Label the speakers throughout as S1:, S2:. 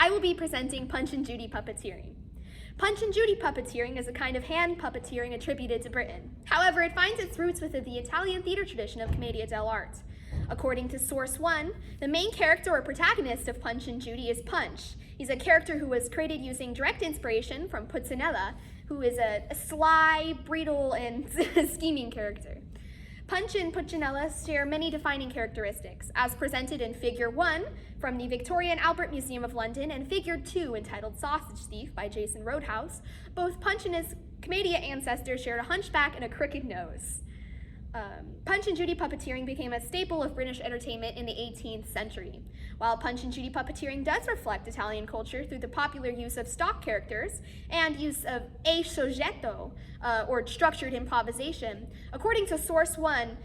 S1: I will be presenting Punch and Judy puppeteering. Punch and Judy puppeteering is a kind of hand puppeteering attributed to Britain. However, it finds its roots within the Italian theater tradition of commedia dell'arte. According to source one, the main character or protagonist of Punch and Judy is Punch. He's a character who was created using direct inspiration from Puccinella, who is a sly, brutal, and scheming character. Punch and Puccinella share many defining characteristics, as presented in Figure 1 from the Victoria and Albert Museum of London and Figure 2 entitled Sausage Thief by Jason Roadhouse. Both Punch and his commedia ancestor shared a hunchback and a crooked nose. Punch and Judy puppeteering became a staple of British entertainment in the 18th century. While Punch and Judy puppeteering does reflect Italian culture through the popular use of stock characters and use of a soggetto, or structured improvisation, according to source one,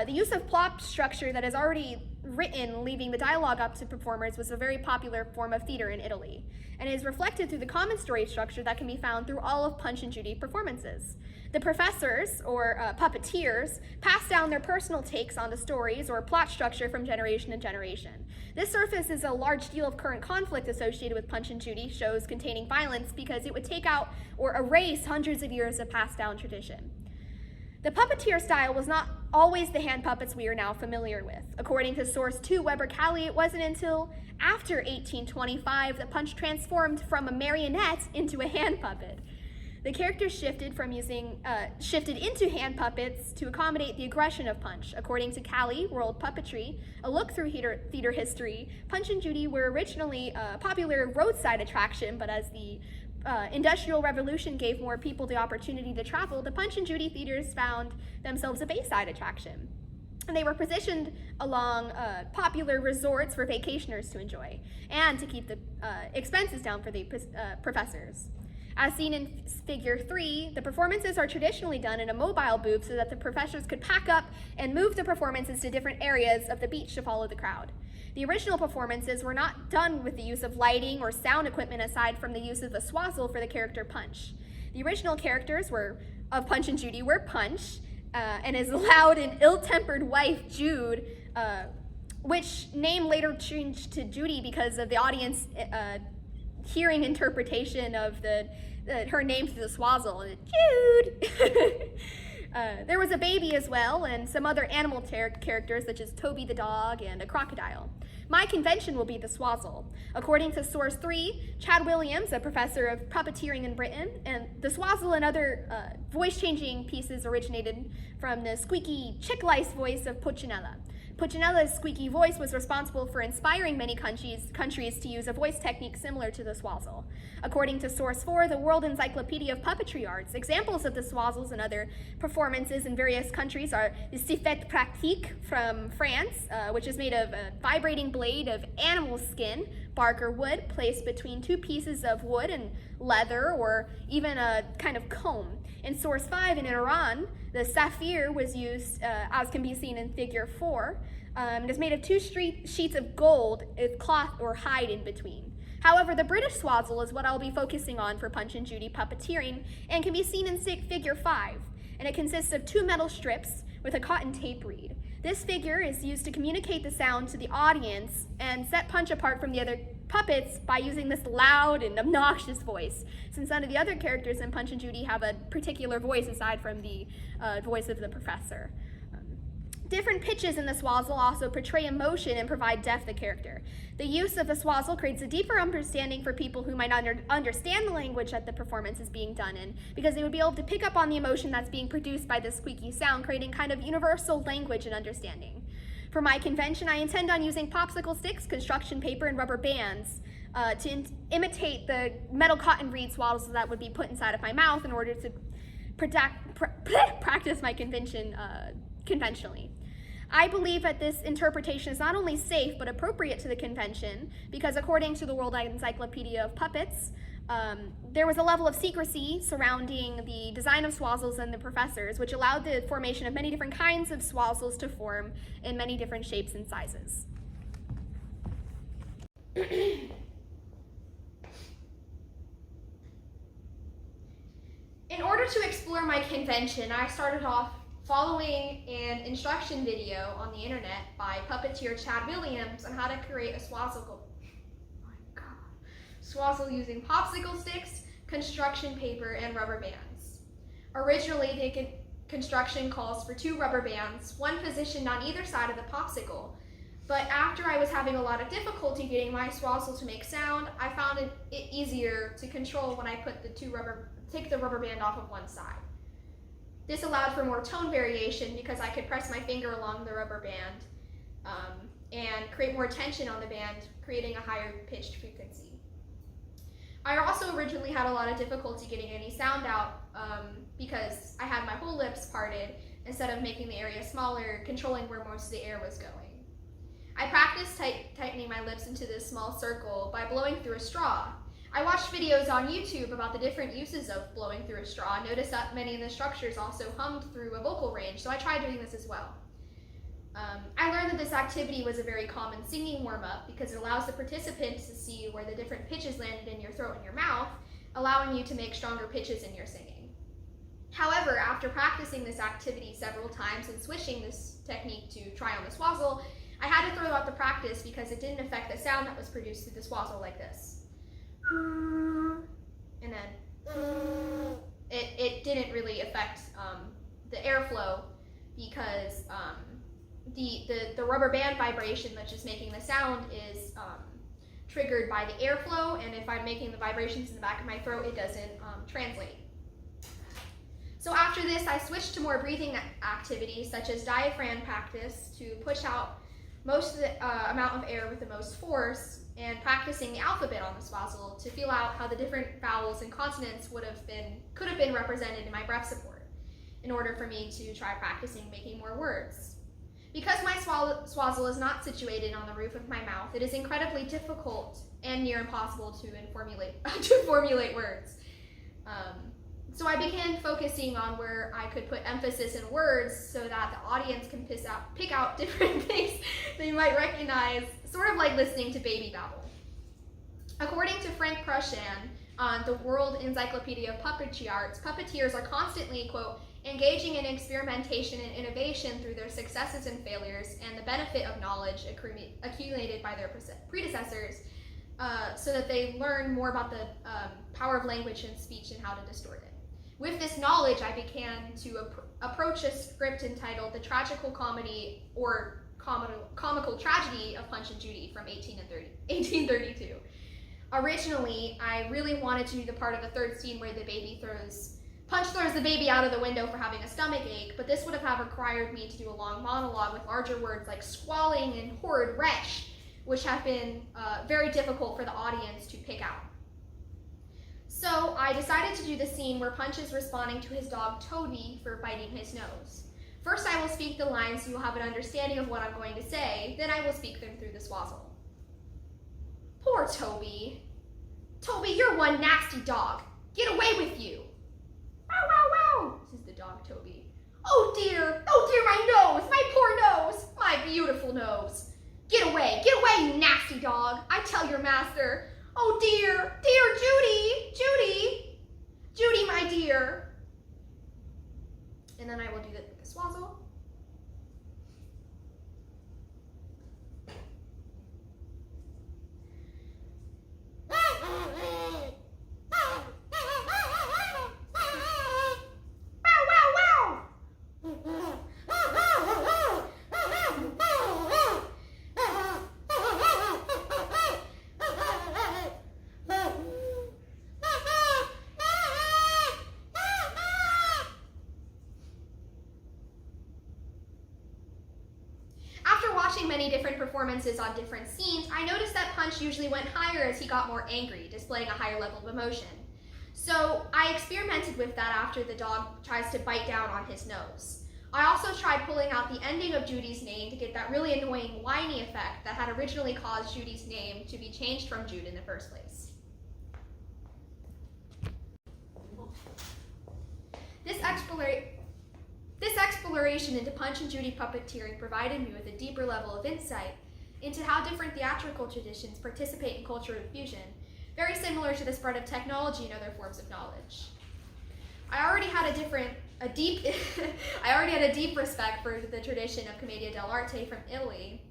S1: the use of plot structure that is already written, leaving the dialogue up to performers, was a very popular form of theater in Italy, and is reflected through the common story structure that can be found through all of Punch and Judy performances. The professors, or puppeteers, pass down their personal takes on the stories or plot structure from generation to generation. This surfaces a large deal of current conflict associated with Punch and Judy shows containing violence because it would take out or erase hundreds of years of passed down tradition. The puppeteer style was not always the hand puppets we are now familiar with. According to source 2, Weber Calley, it wasn't until after 1825 that Punch transformed from a marionette into a hand puppet. The characters shifted into hand puppets to accommodate the aggression of Punch. According to Calley, World Puppetry, a look through theater history, Punch and Judy were originally a popular roadside attraction, but as the Industrial Revolution gave more people the opportunity to travel, the Punch and Judy theaters found themselves a bayside attraction. And they were positioned along popular resorts for vacationers to enjoy, and to keep the expenses down for the professors. As seen in Figure 3, the performances are traditionally done in a mobile booth so that the professors could pack up and move the performances to different areas of the beach to follow the crowd. The original performances were not done with the use of lighting or sound equipment aside from the use of a swazzle for the character Punch. The original characters of Punch and Judy were Punch and his loud and ill-tempered wife, Jude, which name later changed to Judy because of the audience hearing interpretation of her name through the swazzle, Jude! There was a baby as well, and some other animal characters such as Toby the dog and a crocodile. My convention will be the swazzle. According to source 3, Chad Williams, a professor of puppeteering in Britain, and the swazzle and other voice-changing pieces originated from the squeaky chick-lice voice of Puccinella. Puccinella's squeaky voice was responsible for inspiring many countries to use a voice technique similar to the swazzle. According to source 4, the World Encyclopedia of Puppetry Arts, examples of the swazzles and other performances in various countries are the siffette pratique from France, which is made of a vibrating blade of animal skin, bark or wood, placed between two pieces of wood and leather, or even a kind of comb. In source 5, in Iran, the saphir was used, as can be seen in Figure 4. It is made of two sheets of gold with cloth or hide in between. However, the British swazzle is what I'll be focusing on for Punch and Judy puppeteering and can be seen in Figure 5, and it consists of two metal strips with a cotton tape reed. This figure is used to communicate the sound to the audience and set Punch apart from the other puppets by using this loud and obnoxious voice, since none of the other characters in Punch and Judy have a particular voice aside from the voice of the professor. Different pitches in the swazzle also portray emotion and provide depth to character. The use of the swazzle creates a deeper understanding for people who might not understand the language that the performance is being done in, because they would be able to pick up on the emotion that's being produced by the squeaky sound, creating kind of universal language and understanding. For my convention, I intend on using popsicle sticks, construction paper, and rubber bands to imitate the metal cotton reed swazzles that would be put inside of my mouth in order to practice my convention conventionally. I believe that this interpretation is not only safe but appropriate to the convention because, according to the World Encyclopedia of Puppets, there was a level of secrecy surrounding the design of swazzles and the professors, which allowed the formation of many different kinds of swazzles to form in many different shapes and sizes. In order to explore my convention, I started off following an instruction video on the internet by puppeteer Chad Williams on how to create a swazzle. Oh my God. swazzle using popsicle sticks, construction paper, and rubber bands. Originally, the construction calls for 2 rubber bands, one positioned on either side of the popsicle. But after I was having a lot of difficulty getting my swazzle to make sound, I found it easier to control when I put take the rubber band off of one side. This allowed for more tone variation because I could press my finger along the rubber band and create more tension on the band, creating a higher pitched frequency. I also originally had a lot of difficulty getting any sound out because I had my whole lips parted instead of making the area smaller, controlling where most of the air was going. I practiced tightening my lips into this small circle by blowing through a straw. I watched videos on YouTube about the different uses of blowing through a straw and noticed that many of the structures also hummed through a vocal range, so I tried doing this as well. I learned that this activity was a very common singing warm-up because it allows the participants to see where the different pitches landed in your throat and your mouth, allowing you to make stronger pitches in your singing. However, after practicing this activity several times and switching this technique to try on the swazzle, I had to throw out the practice because it didn't affect the sound that was produced through the swazzle like this. And then it didn't really affect the airflow because the rubber band vibration that's just making the sound is triggered by the airflow, and if I'm making the vibrations in the back of my throat, it doesn't translate. So after this, I switched to more breathing activities such as diaphragm practice to push out most of the amount of air with the most force, and practicing the alphabet on the swazzle to feel out how the different vowels and consonants could have been represented in my breath support in order for me to try practicing making more words. Because my swazzle is not situated on the roof of my mouth, it is incredibly difficult and near impossible to formulate words. So I began focusing on where I could put emphasis in words so that the audience can pick out different things they might recognize, sort of like listening to baby babble. According to Frank Prushan on the World Encyclopedia of Puppetry Arts, puppeteers are constantly, quote, engaging in experimentation and innovation through their successes and failures and the benefit of knowledge accumulated by their predecessors so that they learn more about the power of language and speech and how to distort it. With this knowledge, I began to approach a script entitled The Tragical Comedy or Comical Tragedy of Punch and Judy from 1832. Originally, I really wanted to do the part of the third scene where Punch throws the baby out of the window for having a stomach ache, but this would have required me to do a long monologue with larger words like squalling and horrid wretch, which have been very difficult for the audience to pick out. So I decided to do the scene where Punch is responding to his dog Toby for biting his nose. First I will speak the lines so you'll have an understanding of what I'm going to say, then I will speak them through the swazzle. Poor Toby. Toby, you're one nasty dog. Get away with you. Wow, wow, wow, says the dog Toby. Oh dear, my nose, my poor nose, my beautiful nose. Get away, you nasty dog. I tell your master. Oh dear, Judy, my dear. And then I will do the swazzle. Many different performances on different scenes, I noticed that Punch usually went higher as he got more angry, displaying a higher level of emotion. So I experimented with that after the dog tries to bite down on his nose. I also tried pulling out the ending of Judy's name to get that really annoying whiny effect that had originally caused Judy's name to be changed from Jude in the first place. This exploration into Punch and Judy puppeteering provided me with a deeper level of insight into how different theatrical traditions participate in cultural fusion, very similar to the spread of technology and other forms of knowledge. I already had a deep respect for the tradition of commedia dell'arte from Italy,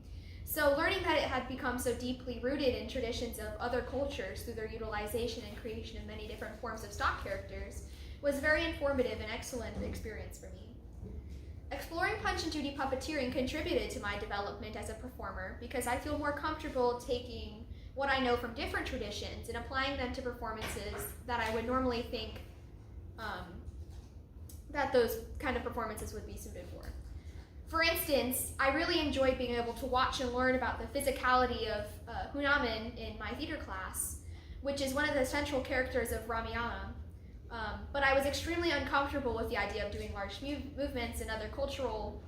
S1: So learning that it had become so deeply rooted in traditions of other cultures through their utilization and creation of many different forms of stock characters was a very informative and excellent experience for me. Exploring Punch and Judy puppeteering contributed to my development as a performer because I feel more comfortable taking what I know from different traditions and applying them to performances that I would normally think that those kind of performances would be suited for. For instance, I really enjoyed being able to watch and learn about the physicality of Hunamin in my theater class, which is one of the central characters of Ramayana. But I was extremely uncomfortable with the idea of doing large movements and other cultural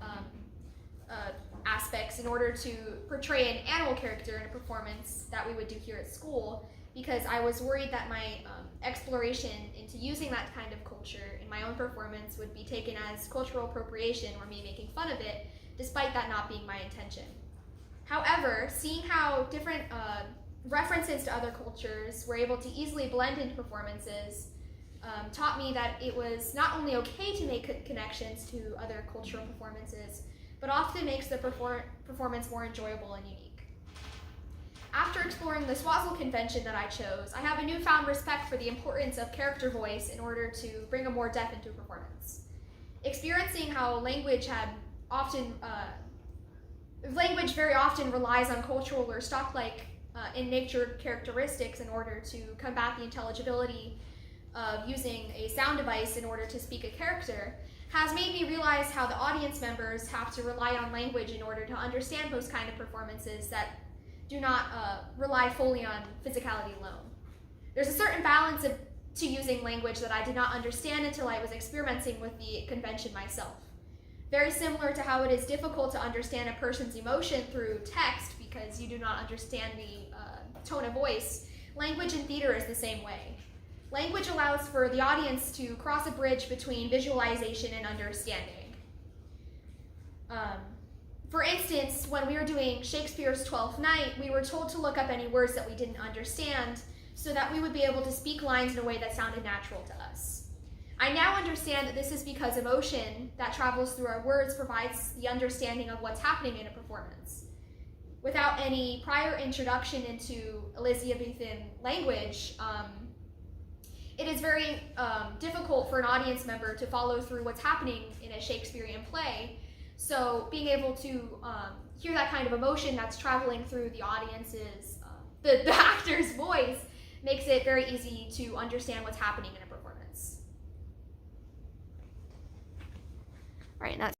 S1: aspects in order to portray an animal character in a performance that we would do here at school, because I was worried that my exploration into using that kind of culture in my own performance would be taken as cultural appropriation or me making fun of it, despite that not being my intention. However, seeing how different references to other cultures were able to easily blend into performances taught me that it was not only okay to make connections to other cultural performances, but often makes the performance more enjoyable and unique. After exploring the Swazzle convention that I chose, I have a newfound respect for the importance of character voice in order to bring a more depth into a performance. Experiencing how language very often relies on cultural or stock-like in nature characteristics in order to combat the intelligibility of using a sound device in order to speak a character, has made me realize how the audience members have to rely on language in order to understand those kind of performances that do not rely fully on physicality alone. There's a certain balance to using language that I did not understand until I was experimenting with the convention myself. Very similar to how it is difficult to understand a person's emotion through text because you do not understand the tone of voice, language in theater is the same way. Language allows for the audience to cross a bridge between visualization and understanding. For instance, when we were doing Shakespeare's Twelfth Night, we were told to look up any words that we didn't understand so that we would be able to speak lines in a way that sounded natural to us. I now understand that this is because emotion that travels through our words provides the understanding of what's happening in a performance. Without any prior introduction into Elizabethan language, it is very difficult for an audience member to follow through what's happening in a Shakespearean play. So being able to hear that kind of emotion that's traveling through the audience's, the actor's voice makes it very easy to understand what's happening in a performance. Right, and that's